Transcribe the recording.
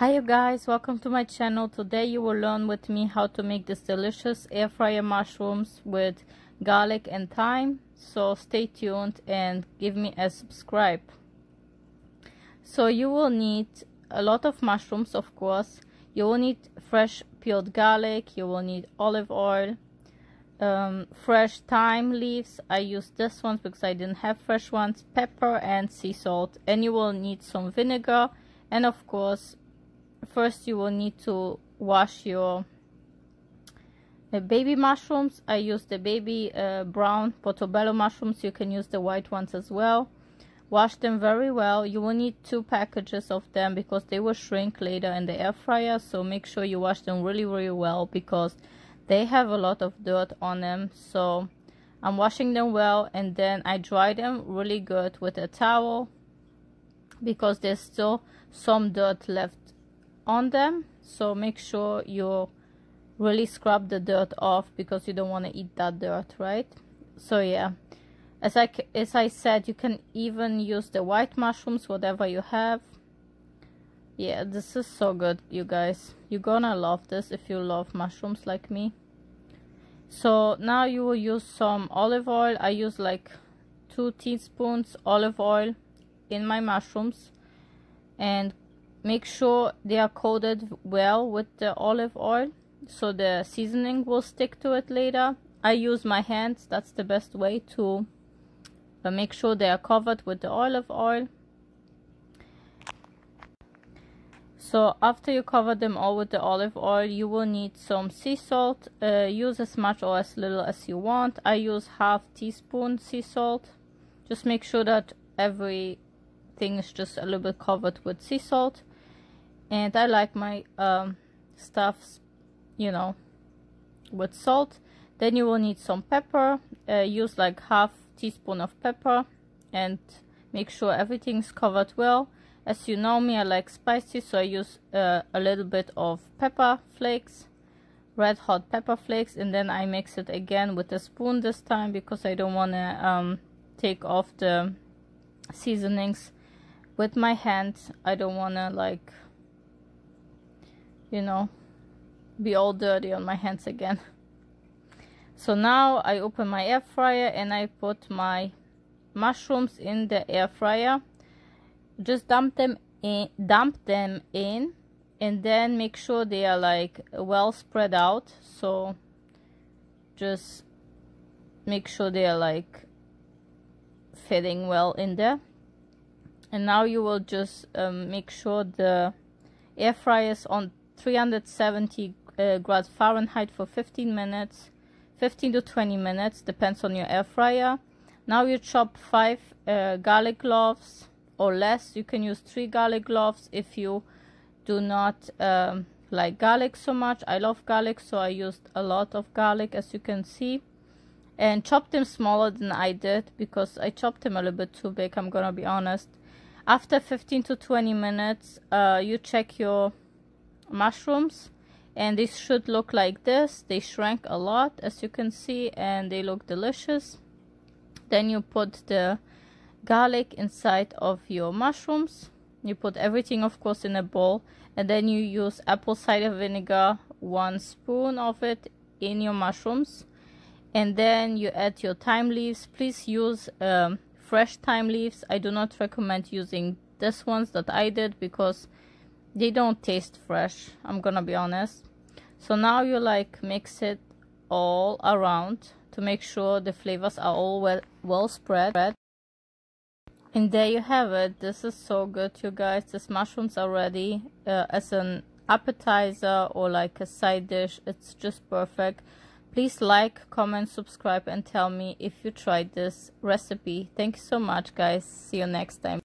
Hi you guys, welcome to my channel. Today you will learn with me how to make this delicious air fryer mushrooms with garlic and thyme. So stay tuned and give me a subscribe. So you will need a lot of mushrooms, of course. You will need fresh peeled garlic, you will need olive oil, fresh thyme leaves. I used this ones because I didn't have fresh ones, pepper and sea salt, and you will need some vinegar, and of course first you will need to wash your baby mushrooms. I use the baby brown Portobello mushrooms. You can use the white ones as well. Wash them very well. You will need 2 packages of them because they will shrink later in the air fryer, so make sure you wash them really well because they have a lot of dirt on them. So I'm washing them well, and then I dry them really good with a towel because there's still some dirt left on them. So make sure you really scrub the dirt off because you don't want to eat that dirt, right? So yeah, as I said, you can even use the white mushrooms, whatever you have. Yeah, this is so good, you guys. You're gonna love this if you love mushrooms like me. So now you will use some olive oil. I use like 2 teaspoons olive oil in my mushrooms, and make sure they are coated well with the olive oil so the seasoning will stick to it later. I use my hands, that's the best way to make sure they are covered with the olive oil. So after you cover them all with the olive oil, you will need some sea salt. Use as much or as little as you want. I use half teaspoon sea salt. Just make sure that everything is just a little bit covered with sea salt. And I like my stuffs, you know, with salt. Then you will need some pepper. Use like half teaspoon of pepper and make sure everything's covered well. As you know me, I like spicy, so I use a little bit of pepper flakes, red hot pepper flakes, and then I mix it again with a spoon this time because I don't want to take off the seasonings with my hands. I don't want to, like, you know, be all dirty on my hands again. So now I open my air fryer and I put my mushrooms in the air fryer. Just dump them in, and then make sure they are like well spread out. So just make sure they are like fitting well in there. And now you will just make sure the air fryer is on 370 grad Fahrenheit for 15 to 20 minutes, depends on your air fryer. Now you chop 5 garlic cloves or less. You can use 3 garlic cloves if you do not like garlic so much. I love garlic, so I used a lot of garlic, as you can see, and chop them smaller than I did because I chopped them a little bit too big, I'm gonna be honest. After 15 to 20 minutes you check your mushrooms and they should look like this. They shrank a lot, as you can see, and they look delicious. Then you put the garlic inside of your mushrooms. You put everything, of course, in a bowl, and then you use apple cider vinegar, 1 spoon of it in your mushrooms, and then you add your thyme leaves. Please use fresh thyme leaves. I do not recommend using this ones that I did because they don't taste fresh, I'm gonna be honest. So now you like mix it all around to make sure the flavors are all well spread. And there you have it. This is so good, you guys. These mushrooms are ready as an appetizer or like a side dish. It's just perfect. Please like, comment, subscribe, and tell me if you tried this recipe. Thank you so much, guys. See you next time.